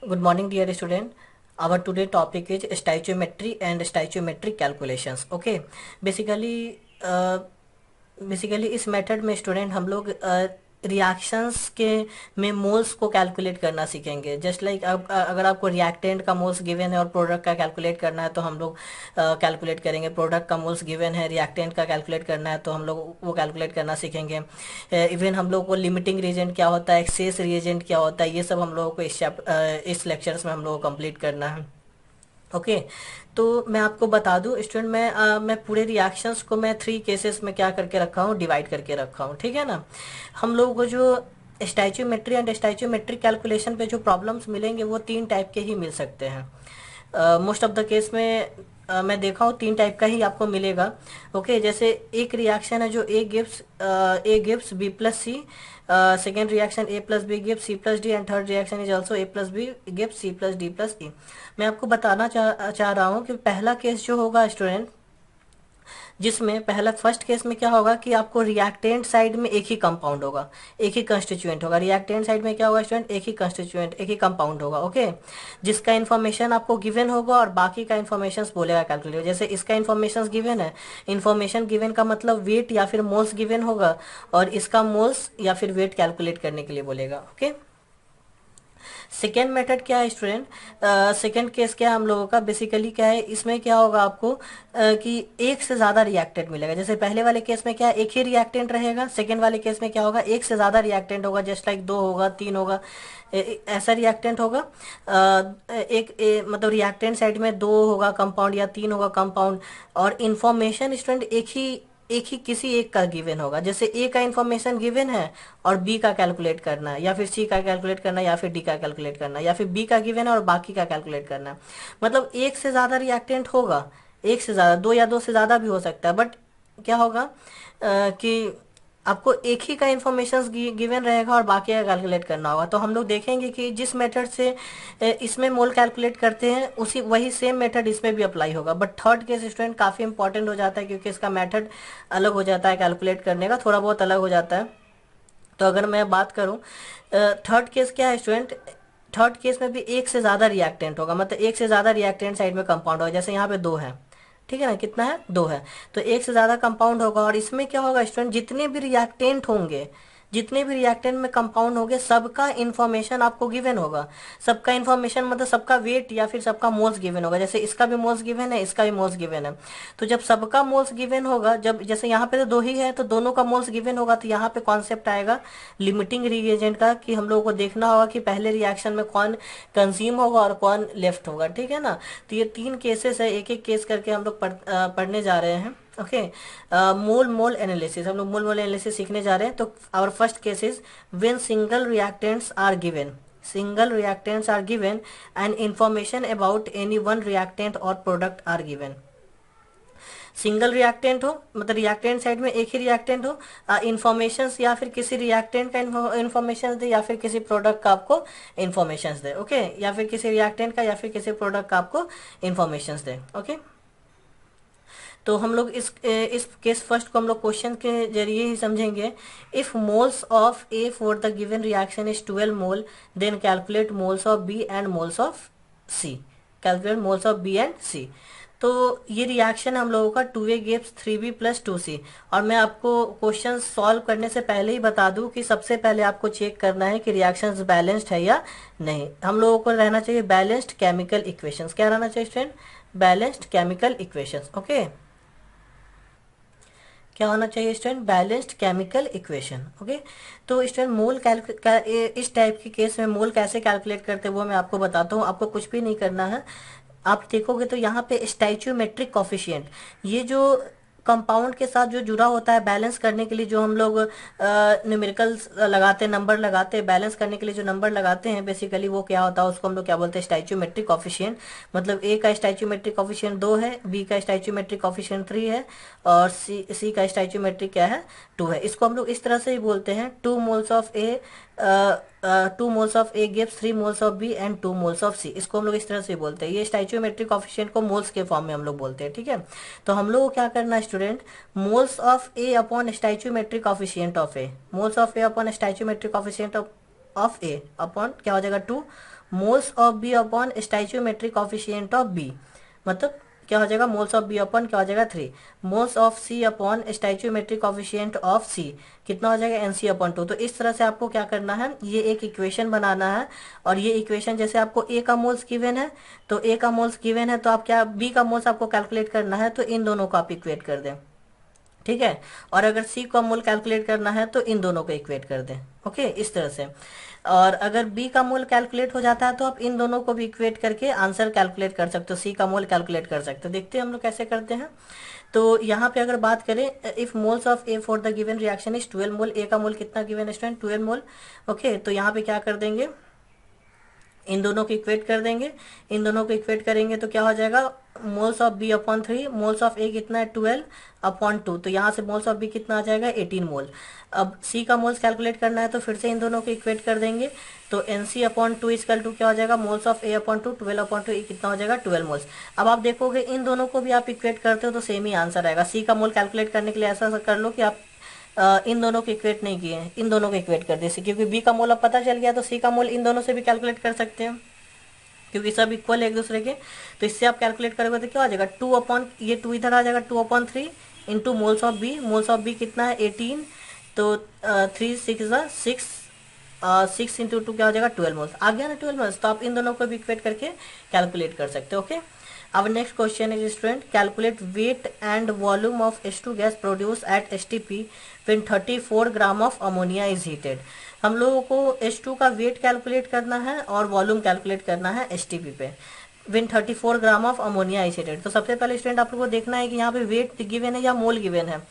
Good morning, dear student. Our today topic is stoichiometry and stoichiometric calculations. Okay, basically basically इस method में student हम लोग reactions के में मोल्स को कैलकुलेट करना सीखेंगे। जस्ट लाइक अब अगर आपको रिएक्टेंट का मोल्स गिवन है और प्रोडक्ट का कैलकुलेट करना है तो हम लोग कैलकुलेट करेंगे। प्रोडक्ट का मोल्स गिवन है, रिएक्टेंट का कैलकुलेट करना है तो हम लोग वो कैलकुलेट करना सीखेंगे। इवन हम लोग को लिमिटिंग रिएजेंट क्या होता है, एक्सेस रिएजेंट क्या होता है, ये सब हम लोगों को इस लेक्चर्स में हम लोगों को कंप्लीट करना है। ओके तो मैं आपको बता दूं स्टूडेंट, मैं पूरे रिएक्शंस को मैं 3 केसेस में क्या करके रखा हूँ, डिवाइड करके रखा हूँ। ठीक है ना। हम लोगों को जो स्टैच्यूमेट्री एंड स्टैच्यूमेट्रिक कैलकुलेशन पे जो प्रॉब्लम्स मिलेंगे वो 3 टाइप के ही मिल सकते हैं। मोस्ट ऑफ द केस में मैं देखा हूँ 3 टाइप का ही आपको मिलेगा। ओके जैसे एक रिएक्शन है जो A gives B plus C, second reaction A plus B gives C plus D, and third reaction is also A plus B gives C plus D plus E. मैं आपको बताना चाह रहा हूँ कि पहला केस जो होगा स्टूडेंट, जिसमें पहला फर्स्ट केस में क्या होगा कि आपको रिएक्टेंट साइड में एक ही कंपाउंड होगा, एक ही कंस्टिट्यूएंट होगा। रिएक्टेंट साइड में क्या होगा स्टूडेंट, एक ही कंस्टिट्यूएंट, एक ही कंपाउंड होगा। ओके जिसका इन्फॉर्मेशन आपको गिवन होगा और बाकी का इन्फॉर्मेशन बोलेगा कैलकुलेटर। जैसे इसका इन्फॉर्मेशन गिवन है, इन्फॉर्मेशन गिवन का मतलब वेट या फिर मोल्स गिवन होगा और इसका मोल्स या फिर वेट कैलकुलेट करने के लिए बोलेगा। ओके सेकेंड मेथड क्या है स्टूडेंट, सेकेंड केस क्या है हम लोगों का, बेसिकली क्या है इसमें क्या होगा आपको कि एक से ज्यादा रिएक्टेंट मिलेगा। जैसे पहले वाले केस में क्या है, एक ही रिएक्टेंट रहेगा, सेकेंड वाले केस में क्या होगा, एक से ज्यादा रिएक्टेंट होगा। जस्ट लाइक 2 होगा, 3 होगा, ऐसा रिएक्टेंट होगा। मतलब रिएक्टेंट साइड में 2 होगा कंपाउंड या 3 होगा कंपाउंड, और इन्फॉर्मेशन स्टूडेंट एक ही किसी एक का गिवन होगा। जैसे ए का इन्फॉर्मेशन गिवन है और बी का कैलकुलेट करना है, या फिर सी का कैलकुलेट करना है, या फिर डी का कैलकुलेट करना है, या फिर बी का गिवन है और बाकी का कैलकुलेट करना है। मतलब एक से ज्यादा रिएक्टेंट होगा, एक से ज्यादा, 2 या 2 से ज्यादा भी हो सकता है। बट क्या होगा कि आपको एक ही का इन्फॉर्मेशन गिवन रहेगा और बाकी का कैलकुलेट करना होगा। तो हम लोग देखेंगे कि जिस मेथड से इसमें मोल कैलकुलेट करते हैं उसी वही सेम मेथड इसमें भी अप्लाई होगा। बट थर्ड केस स्टूडेंट काफ़ी इंपॉर्टेंट हो जाता है क्योंकि इसका मेथड अलग हो जाता है, कैलकुलेट करने का थोड़ा बहुत अलग हो जाता है। तो अगर मैं बात करूं थर्ड केस क्या है स्टूडेंट, थर्ड केस में भी एक से ज़्यादा रिएक्टेंट होगा, मतलब एक से ज़्यादा रिएक्टेंट साइड में कंपाउंड होगा। जैसे यहाँ पे 2 है, ठीक है ना, कितना है, 2 है, तो एक से ज़्यादा कंपाउंड होगा। और इसमें क्या होगा स्टूडेंट, जितने भी रिएक्टेंट होंगे, जितने भी रिएक्टेंट में कंपाउंड होंगे, सबका इन्फॉर्मेशन आपको गिवन होगा। सबका इन्फॉर्मेशन मतलब सबका वेट या फिर सबका मोल्स गिवन होगा। जैसे इसका भी मोल्स गिवन है, इसका भी मोल्स गिवन है। तो जब सबका मोल्स गिवन होगा, जब जैसे यहाँ पे तो 2 ही है तो दोनों का मोल्स गिवन होगा, तो यहाँ पे कॉन्सेप्ट आएगा लिमिटिंग रिएजेंट का, कि हम लोगों को देखना होगा कि पहले रिएक्शन में कौन कंज्यूम होगा और कौन लेफ्ट होगा। ठीक है ना। तो ये 3 केसेस है, एक एक केस करके हम लोग पढ़ने जा रहे हैं। ओके मोल मोल एनालिसिस, हम लोग मोल मोल एनालिसिस सीखने जा रहे हैं। तो our first case is when single reactants are given, single reactants are given and information about any one reactant or product are given। Single reactant हो मतलब रिएक्टेंट साइड में एक ही रिएक्टेंट हो, इंफॉर्मेशन या फिर किसी रिएक्टेंट का इंफॉर्मेशन दे या फिर किसी प्रोडक्ट का आपको इंफॉर्मेशन दे। ओके या फिर किसी रिएक्टेंट का या फिर किसी प्रोडक्ट का आपको इंफॉर्मेशन दे। ओके तो हम लोग इस केस फर्स्ट को हम लोग क्वेश्चन के जरिए ही समझेंगे। If moles of A for the given reaction is 12 mole, then calculate moles of B and moles of C. Calculate moles of B and C. तो ये रिएक्शन हम लोगों का 2A gives 3B plus 2C। और मैं आपको question solve करने से पहले ही बता दूं कि सबसे पहले आपको चेक करना है कि रिएक्शंस बैलेंस्ड है या नहीं। हम लोगों को रहना चाहिए बैलेंस्ड केमिकल इक्वेशंस। क्या रहना चाहिए student, balanced chemical equations. Okay क्या होना चाहिए student, balanced chemical equation. Okay तो स्टूडेंट इस टाइप के केस में मोल कैसे कैलकुलेट करते हैं वो मैं आपको बताता हूँ। आपको कुछ भी नहीं करना है। आप देखोगे तो यहाँ पे स्टैच्यूमेट्रिक कॉफिशिएंट, ये जो कंपाउंड के साथ जो जुड़ा होता है बैलेंस करने के लिए, जो हम लोग न्यूमेरिकल्स लगाते हैं, नंबर लगाते हैं, बैलेंस करने के लिए जो नंबर लगाते हैं, बेसिकली वो क्या होता है, उसको हम लोग क्या बोलते हैं, स्टैच्यूमेट्रिक कॉफिशिएंट। मतलब ए का स्टैच्यूमेट्रिक कॉफिशिएंट 2 है, बी का स्टैच्यूमेट्रिक कॉफिशिएंट 3 है, और सी का स्टैच्यूमेट्रिक क्या है, 2 है। इसको हम लोग इस तरह से ही बोलते हैं 2 moles of A, 2 moles of A gives 3 moles of B and 2 moles of C. इसको हम लोग इस तरह से बोलते हैं। ये स्टैच्यूमेट्रिक कॉफिशिएंट को मोल्स के फॉर्म में हम लोग बोलते हैं। ठीक है तो हम लोग को क्या करना है student, moles of A upon stoichiometric coefficient of A, moles of A upon stoichiometric coefficient of of A upon क्या हो जाएगा 2 moles of B upon stoichiometric coefficient of B, मतलब क्या हो जाएगा मोल्स ऑफ बी अपॉन क्या हो जाएगा 3 moles of C upon stoichiometric coefficient of C कितना हो जाएगा एन सी अपॉन 2। तो इस तरह से आपको क्या करना है, ये एक इक्वेशन बनाना है। और ये इक्वेशन जैसे आपको ए का मोल्स गिवन है, तो ए का मोल्स गिवन है तो आप क्या बी का मोल्स आपको कैलकुलेट करना है, तो इन दोनों को आप इक्वेट कर दें, ठीक है। और अगर सी का मोल कैलकुलेट करना है तो इन दोनों को इक्वेट कर दें, ओके, इस तरह से। और अगर बी का मोल कैलकुलेट हो जाता है तो आप इन दोनों को भी इक्वेट करके आंसर कैलकुलेट कर सकते हो, सी का मोल कैलकुलेट कर सकते हो। देखते हैं हम लोग कैसे करते हैं। तो यहाँ पे अगर बात करें, if moles of A for the given reaction is 12 मोल, ए का मोल कितना गिवन है स्टूडेंट 12 मोल, ओके। तो यहाँ पे क्या कर देंगे, इन दोनों को इक्वेट कर देंगे। इन दोनों को इक्वेट करेंगे तो क्या हो जाएगा moles of B upon 3, moles of A कितना है 12 अपॉन 2, तो यहाँ से मोल्स ऑफ बी कितना आ जाएगा 18 मोल। अब सी का मोल्स कैलकुलेट करना है तो फिर से इन दोनों को इक्वेट कर देंगे। तो N C upon 2 equal to क्या हो जाएगा moles of A upon 2, 12 upon 2 कितना हो जाएगा 12 मोल्स। अब आप देखोगे इन दोनों को भी आप इक्वेट करते हो तो सेम ही आंसर आएगा। सी का मोल कैलकुलेट करने के लिए ऐसा कर लो कि आप इन दोनों को इक्वेट नहीं किए, इन दोनों को इक्वेट कर दिए, क्योंकि बी का मोल अब पता चल गया तो सी का मोल इन दोनों से भी कैलकुलेट कर सकते हैं क्योंकि सब इक्वल है एक दूसरे के। तो इससे आप कैलकुलेट करोगे तो क्या आ जाएगा 2 अपॉन ये 2 इधर आ जाएगा 2 upon 3 into moles of B, moles of B कितना है 18, तो 3 6 6 इंटू 2 क्या हो जाएगा 12 मोल्स आ गया ना 12 मोल्स। तो आप इन दोनों को भी इक्वेट करके कैलकुलेट कर सकते हो, ओके। अब next question is student calculate weight and volume of H2 gas produce at STP when 34 gram of ammonia is heated. हम लोगों को H2 का वेट कैलकुलेट करना है और वॉल्यूम कैलकुलेट करना है STP पे win 34 gram of ammonia is heated. तो सबसे पहले स्टूडेंट आप लोगों को देखना है कि यहाँ पे वेट गिवन है या मोल गिवन है।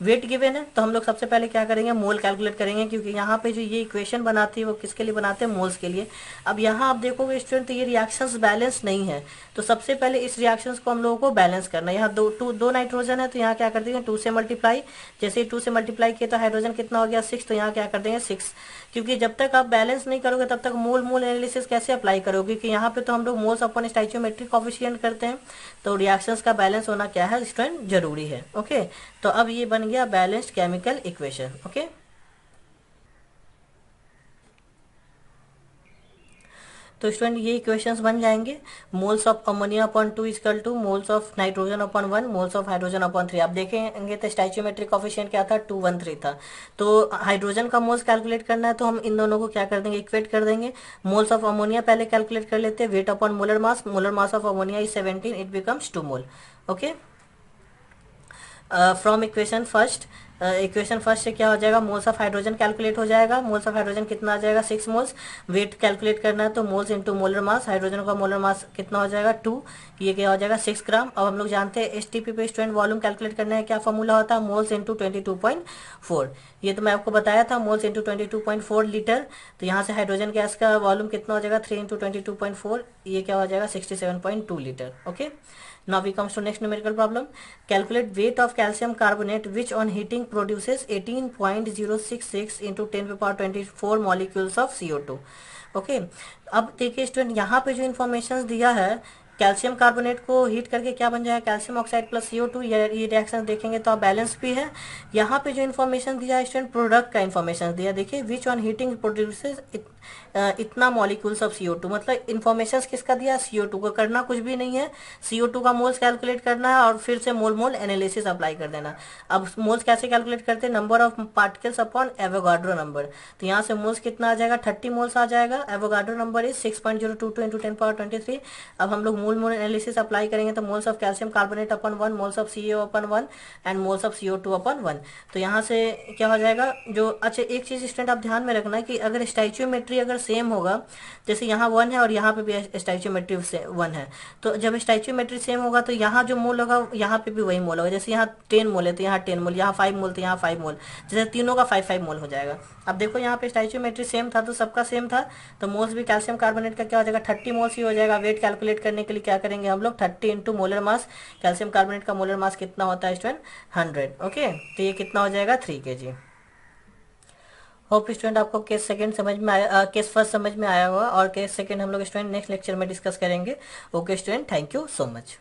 वेट गिवन है तो हम लोग सबसे पहले क्या करेंगे मोल कैलकुलेट करेंगे, क्योंकि यहाँ पे जो ये इक्वेशन बनाती है वो किसके लिए बनाते हैं मोल्स के लिए। अब यहाँ आप देखोगे स्टूडेंट तो ये रिएक्शंस बैलेंस नहीं है, तो सबसे पहले इस रिएक्शंस को हम लोगों को बैलेंस करना है। यहाँ दो नाइट्रोजन है तो यहाँ क्या कर देंगे 2 से मल्टीप्लाई, जैसे 2 से मल्टीप्लाई किया तो हाइड्रोजन कितना हो गया 6, तो यहाँ क्या कर देंगे 6, क्योंकि जब तक आप बैलेंस नहीं करोगे तब तक मोल मोल एनालिसिस कैसे अप्लाई करोगे, कि यहाँ पे तो हम लोग मोल्स अपॉन स्टाइचियोमेट्रिक कोफिशिएंट करते हैं। तो रिएक्शंस का बैलेंस होना क्या है स्टूडेंट जरूरी है, ओके। तो अब ये बन गया बैलेंस्ड केमिकल इक्वेशन, ओके। तो स्टूडेंट ये इक्वेशंस बन जाएंगे moles of ammonia upon 2 equal to moles of nitrogen upon 1 moles of hydrogen upon 3। आप देखेंगे तो स्टाइचियोमेट्रिक कोफिशिएंट क्या था 213 था। तो हाइड्रोजन का मोल्स कैलकुलेट करना है तो हम इन दोनों को क्या कर देंगे इक्वेट कर देंगे। मोल्स ऑफ अमोनिया पहले कैलकुलेट कर लेते हैं, weight upon molar mass of ammonia is 17, it becomes 2 mole, okay. From equation first, equation first से क्या हो जाएगा मोल्स ऑफ हाइड्रोजन कैलकुलेट हो जाएगा। मोल्स ऑफ हाइड्रोजन कितना आ जाएगा 6 मोल्स। वेट कैलकुलेट करना है तो moles into molar mass, hydrogen का मोलर मास कितना हो जाएगा 2, ये क्या हो जाएगा 6 ग्राम। अब हम लोग जानते हैं STP पे स्टूडेंट वॉल्यूम कैलकुलेट करना है, क्या फॉर्मूला होता है मोल्स इंटू 22.4। ये तो मैं आपको बताया था मोल्स इंटू 22.4 लीटर। तो यहाँ से हाइड्रोजन गैस का वॉल्यूम कितना हो जाएगा 3 इंटू 22.4, ये क्या हो जाएगा 67.2 litre, okay. Now we comes to next numerical problem. Calculate weight of calcium carbonate which on heating produces 18.066 into 10 to the power 24 molecules of CO2. Okay. अब देखिए स्टूडेंट यहाँ पे जो इन्फॉर्मेशन दिया है कैल्शियम कार्बोनेट को हीट करके क्या बन जाएगा कैल्शियम ऑक्साइड प्लस CO2, ये रिएक्शन देखेंगे तो आप बैलेंस भी है। यहाँ पे जो इन्फॉर्मेशन दिया है स्टूडेंट प्रोडक्ट का इन्फॉर्मेशन दिया, देखिए विच ऑन हीटिंग प्रोड्यूसेस इतना मॉलिक्यूल्स ऑफ CO2, मतलब इन्फॉर्मेशन किसका दिया CO2 को, करना कुछ भी नहीं है, CO2 का मोल्स कैलकुलेट करना है और फिर से मोल मोल एनालिसिस अप्लाई कर देना। अब मोल्स कैसे कैलकुलेट करते हैं number of particles upon Avogadro number. तो यहाँ से मोल्स कितना आ जाएगा 30 मोल्स आ जाएगा। Avogadro number is 6.022 into 10 power 23। अब हम लोग मोल मोल एनालिसिस अप्लाई करेंगे तो moles of calcium carbonate upon 1, moles of CaO upon 1 and moles of CO2 upon 1। तो यहाँ से क्या हो जाएगा जो, अच्छा एक चीज स्टूडेंट आप ध्यान में रखना है कि अगर स्टाइचियोमेट्री अगर सेम होगा, जैसे यहाँ 1 है और यहाँ पे भी स्टाइचियोमेट्री 1 है, तो जब स्टाइचियोमेट्री सेम होगा तो यहाँ जो मोल होगा यहाँ पे भी वही मोल होगा। जैसे यहाँ 10 मोल है तो यहाँ 10 मोल, यहाँ 5 मोल तो यहाँ 5 मोल, जैसे तीनों का 5 मोल हो जाएगा। अब देखो यहाँ पे स्टाइचियोमेट्री सेम था तो सबका सेम था, तो मोल्स भी कैल्शियम कार्बोनेट का क्या हो जाएगा 30 मोल्स ही हो जाएगा। वेट कैलकुलेट करने के लिए क्या करेंगे हम लोग 30 into molar mass, calcium carbonate का मोलर मास कितना होता है स्टूडेंट 100, ओके। तो ये कितना हो जाएगा 3 kg। होप स्टूडेंट आपको केस सेकंड समझ में आया, केस फर्स्ट समझ में आया होगा और केस सेकंड हम लोग स्टूडेंट नेक्स्ट लेक्चर में डिस्कस करेंगे। Okay student, thank you so much.